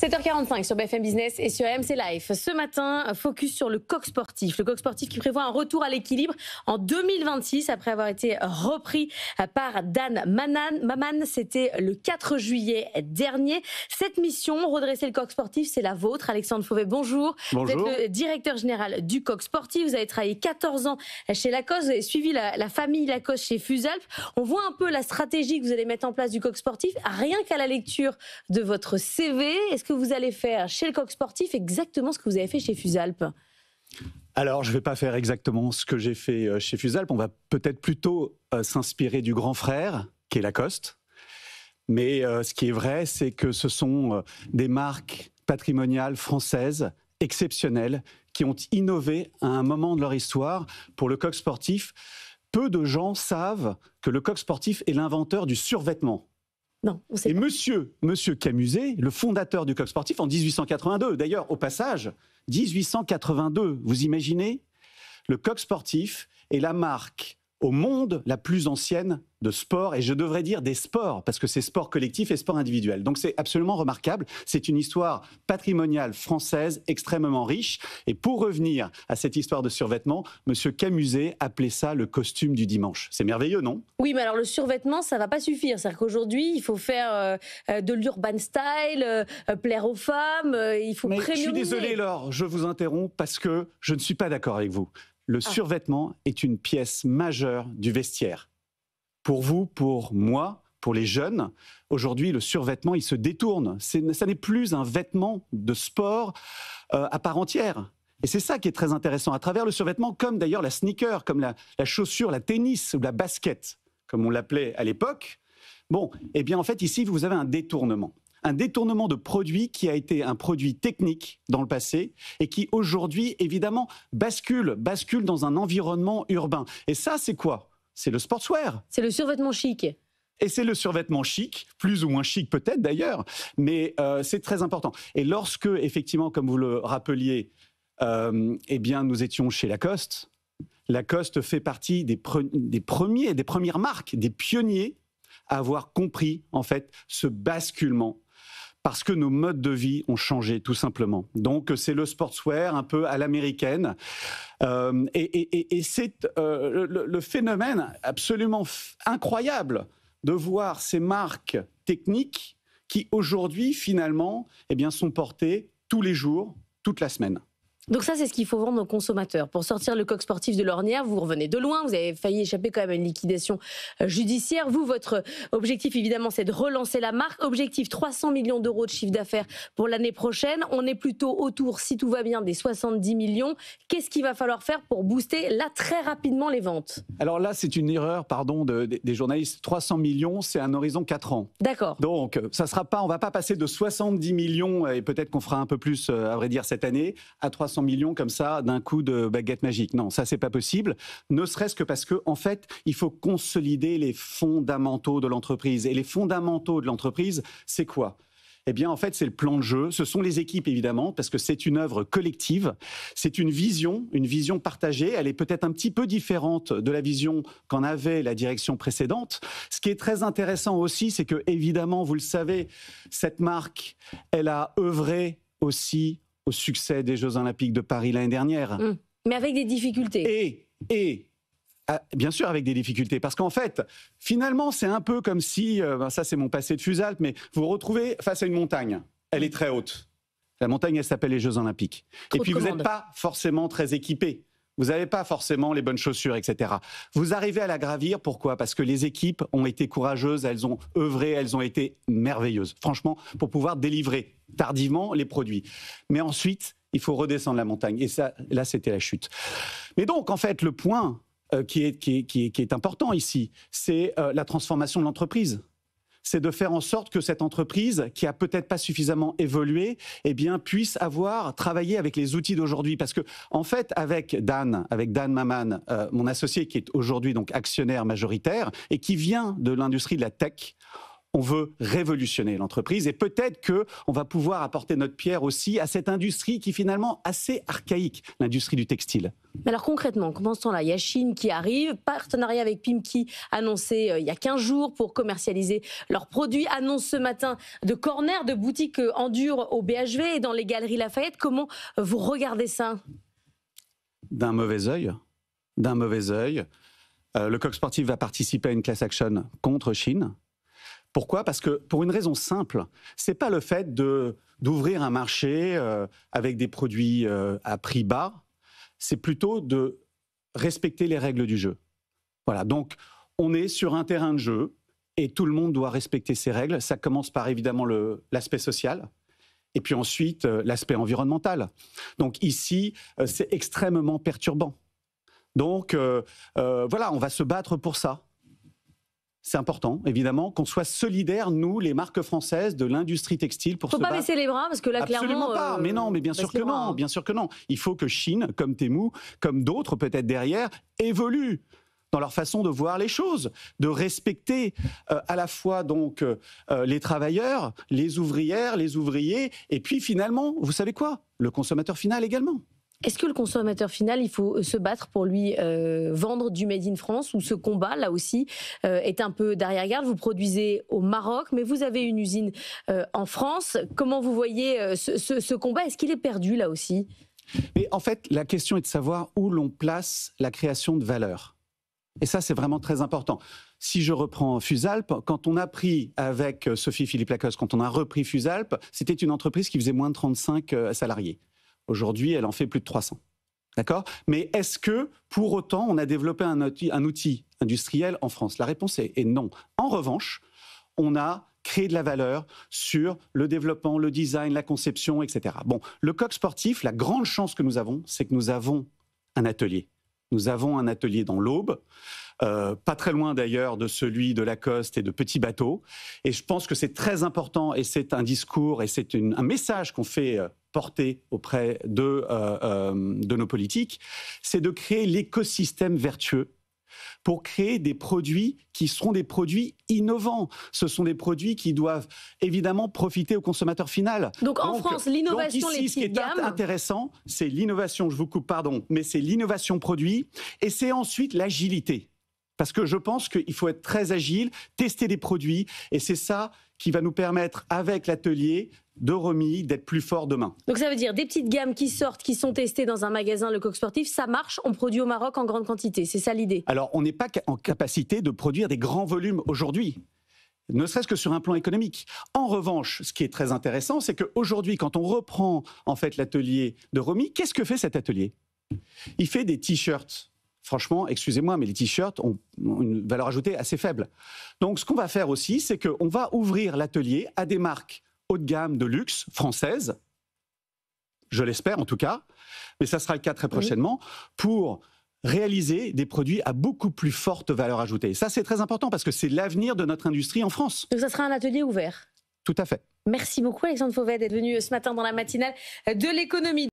7h45 sur BFM Business et sur RMC Live. Ce matin, focus sur le coq sportif. Le coq sportif qui prévoit un retour à l'équilibre en 2026 après avoir été repris par Dan Maman. C'était le 4 juillet dernier. Cette mission, redresser le coq sportif, c'est la vôtre. Alexandre Fauvet, bonjour. Bonjour. Vous êtes le directeur général du coq sportif. Vous avez travaillé 14 ans chez Lacoste. Vous avez suivi la famille Lacoste chez Fusalp. On voit un peu la stratégie que vous allez mettre en place du coq sportif. Rien qu'à la lecture de votre CV, est-ce que vous allez faire chez le coq sportif exactement ce que vous avez fait chez Fusalp? Alors, je ne vais pas faire exactement ce que j'ai fait chez Fusalp. On va peut-être plutôt s'inspirer du grand frère, qui est Lacoste. Mais ce qui est vrai, c'est que ce sont des marques patrimoniales françaises exceptionnelles qui ont innové à un moment de leur histoire pour le coq sportif. Peu de gens savent que le coq sportif est l'inventeur du survêtement. Non, on sait Et pas. monsieur Camuset, le fondateur du coq sportif en 1882, d'ailleurs, au passage, 1882, vous imaginez? Le coq sportif est la marque au monde la plus ancienne de sport, et je devrais dire des sports, parce que c'est sport collectif et sport individuel. Donc c'est absolument remarquable, c'est une histoire patrimoniale française extrêmement riche, et pour revenir à cette histoire de survêtement, monsieur Camuset appelait ça le costume du dimanche. C'est merveilleux, non? Oui, mais alors le survêtement, ça va pas suffire. C'est-à-dire qu'aujourd'hui, il faut faire de l'urban style, plaire aux femmes, il faut Mais je premiumiser. suis désolé, Laure, je vous interromps parce que je ne suis pas d'accord avec vous. Le survêtement est une pièce majeure du vestiaire. Pour vous, pour moi, pour les jeunes, aujourd'hui, le survêtement, il se détourne. Ça n'est plus un vêtement de sport à part entière. Et c'est ça qui est très intéressant. À travers le survêtement, comme d'ailleurs la sneaker, comme la chaussure, la tennis ou la basket, comme on l'appelait à l'époque, bon, eh bien en fait, ici, vous avez un détournement. Un détournement de produit qui a été un produit technique dans le passé et qui aujourd'hui, évidemment, bascule dans un environnement urbain. Et ça, c'est quoi? C'est le sportswear. C'est le survêtement chic. Et c'est le survêtement chic, plus ou moins chic peut-être d'ailleurs, mais c'est très important. Et lorsque, effectivement, comme vous le rappeliez, eh bien, nous étions chez Lacoste, Lacoste fait partie des premières marques, des pionniers à avoir compris, en fait, ce basculement. Parce que nos modes de vie ont changé, tout simplement. Donc, c'est le sportswear un peu à l'américaine. Et c'est le phénomène absolument incroyable de voir ces marques techniques qui, aujourd'hui, finalement, eh bien, sont portées tous les jours, toute la semaine. Donc ça, c'est ce qu'il faut vendre aux consommateurs. Pour sortir le coq sportif de l'ornière, vous revenez de loin, vous avez failli échapper quand même à une liquidation judiciaire. Vous, votre objectif, évidemment, c'est de relancer la marque. Objectif, 300 millions d'euros de chiffre d'affaires pour l'année prochaine. On est plutôt autour, si tout va bien, des 70 millions. Qu'est-ce qu'il va falloir faire pour booster, là, très rapidement, les ventes? Alors là, c'est une erreur, pardon, des journalistes. 300 millions, c'est un horizon 4 ans. D'accord. Donc, ça sera pas, on va pas passer de 70 millions, et peut-être qu'on fera un peu plus, à vrai dire, cette année, à 300 millions comme ça d'un coup de baguette magique. Non, ça c'est pas possible, ne serait-ce que parce que en fait, il faut consolider les fondamentaux de l'entreprise. Et les fondamentaux de l'entreprise, c'est quoi? Eh bien, en fait, c'est le plan de jeu. Ce sont les équipes, évidemment, parce que c'est une œuvre collective. C'est une vision partagée. Elle est peut-être un petit peu différente de la vision qu'en avait la direction précédente. Ce qui est très intéressant aussi, c'est que, évidemment, vous le savez, cette marque, elle a œuvré aussi au succès des Jeux Olympiques de Paris l'année dernière. Mais avec des difficultés. Et bien sûr avec des difficultés, parce qu'en fait, finalement, c'est un peu comme si, ça c'est mon passé de Fusalp, mais vous vous retrouvez face à une montagne. Elle est très haute. La montagne, elle s'appelle les Jeux Olympiques. Trop Et puis de vous commandes. n'êtes pas forcément très équipé. Vous n'avez pas forcément les bonnes chaussures, etc. Vous arrivez à la gravir, pourquoi? Parce que les équipes ont été courageuses, elles ont œuvré, elles ont été merveilleuses, franchement, pour pouvoir délivrer tardivement les produits. Mais ensuite, il faut redescendre la montagne. Et ça, là, c'était la chute. Mais donc, en fait, le point qui est important ici, c'est la transformation de l'entreprise. C'est de faire en sorte que cette entreprise, qui a peut-être pas suffisamment évolué, eh bien, puisse travailler avec les outils d'aujourd'hui. Parce que, en fait, avec Dan Maman, mon associé qui est aujourd'hui donc actionnaire majoritaire et qui vient de l'industrie de la tech, On veut révolutionner l'entreprise et peut-être qu'on va pouvoir apporter notre pierre aussi à cette industrie qui est finalement assez archaïque, l'industrie du textile. Mais alors concrètement, pendant ce temps-là, il y a Shein qui arrive, partenariat avec Pimki annoncé il y a 15 jours pour commercialiser leurs produits, annonce ce matin de corner, de boutiques en dur au BHV et dans les Galeries Lafayette. Comment vous regardez ça? D'un mauvais œil. D'un mauvais œil. Le Coq Sportif va participer à une class action contre Shein. Pourquoi? Parce que pour une raison simple, c'est pas le fait d'ouvrir un marché avec des produits à prix bas, c'est plutôt de respecter les règles du jeu. Voilà, donc on est sur un terrain de jeu et tout le monde doit respecter ces règles. Ça commence par évidemment l'aspect social et puis ensuite l'aspect environnemental. Donc ici, c'est extrêmement perturbant. Donc voilà, on va se battre pour ça. C'est important, évidemment, qu'on soit solidaires, nous, les marques françaises de l'industrie textile, pour se battre. Faut pas baisser les bras, parce que là, Absolument clairement... pas, mais non, mais bien sûr que non, bien sûr que non. Il faut que Shein, comme Temu, comme d'autres peut-être derrière, évoluent dans leur façon de voir les choses, de respecter à la fois donc les travailleurs, les ouvrières, les ouvriers, et puis finalement, vous savez quoi? Le consommateur final également. Est-ce que le consommateur final, il faut se battre pour lui vendre du Made in France, ou ce combat, là aussi, est un peu d'arrière-garde? Vous produisez au Maroc, mais vous avez une usine en France. Comment vous voyez ce combat? Est-ce qu'il est perdu, là aussi? Mais en fait, la question est de savoir où l'on place la création de valeur. Et ça, c'est vraiment très important. Si je reprends Fusalp, quand on a pris avec Sophie-Philippe Lacoste, quand on a repris Fusalp, c'était une entreprise qui faisait moins de 35 salariés. Aujourd'hui, elle en fait plus de 300. D'accord? Mais est-ce que, pour autant, on a développé un outil industriel en France? La réponse est non. En revanche, on a créé de la valeur sur le développement, le design, la conception, etc. Bon, le Coq Sportif, la grande chance que nous avons, c'est que nous avons un atelier. Nous avons un atelier dans l'Aube, pas très loin d'ailleurs de celui de Lacoste et de Petit Bateau. Et je pense que c'est très important, et c'est un discours, et c'est un message qu'on fait porter auprès de nos politiques, c'est de créer l'écosystème vertueux pour créer des produits qui seront des produits innovants. Ce sont des produits qui doivent évidemment profiter au consommateur final. Donc en France, l'innovation, les ici, petites gammes... Ce qui est intéressant, c'est l'innovation, je vous coupe, pardon, mais c'est l'innovation produit, et c'est ensuite l'agilité. Parce que je pense qu'il faut être très agile, tester des produits, et c'est ça qui va nous permettre, avec l'atelier de Romy, d'être plus fort demain. Donc ça veut dire des petites gammes qui sortent, qui sont testées dans un magasin, le Coq Sportif, ça marche, on produit au Maroc en grande quantité, c'est ça l'idée? Alors on n'est pas en capacité de produire des grands volumes aujourd'hui, ne serait-ce que sur un plan économique. En revanche, ce qui est très intéressant, c'est qu'aujourd'hui, quand on reprend en fait l'atelier de Romy, qu'est-ce que fait cet atelier? Il fait des t-shirts. Franchement, excusez-moi, mais les t-shirts ont une valeur ajoutée assez faible. Donc ce qu'on va faire aussi, c'est qu'on va ouvrir l'atelier à des marques haut de gamme de luxe françaises, je l'espère en tout cas, mais ça sera le cas très prochainement, pour réaliser des produits à beaucoup plus forte valeur ajoutée. Ça, c'est très important parce que c'est l'avenir de notre industrie en France. Donc ça sera un atelier ouvert? Tout à fait. Merci beaucoup Alexandre Fauvet d'être venu ce matin dans la matinale de l'économie.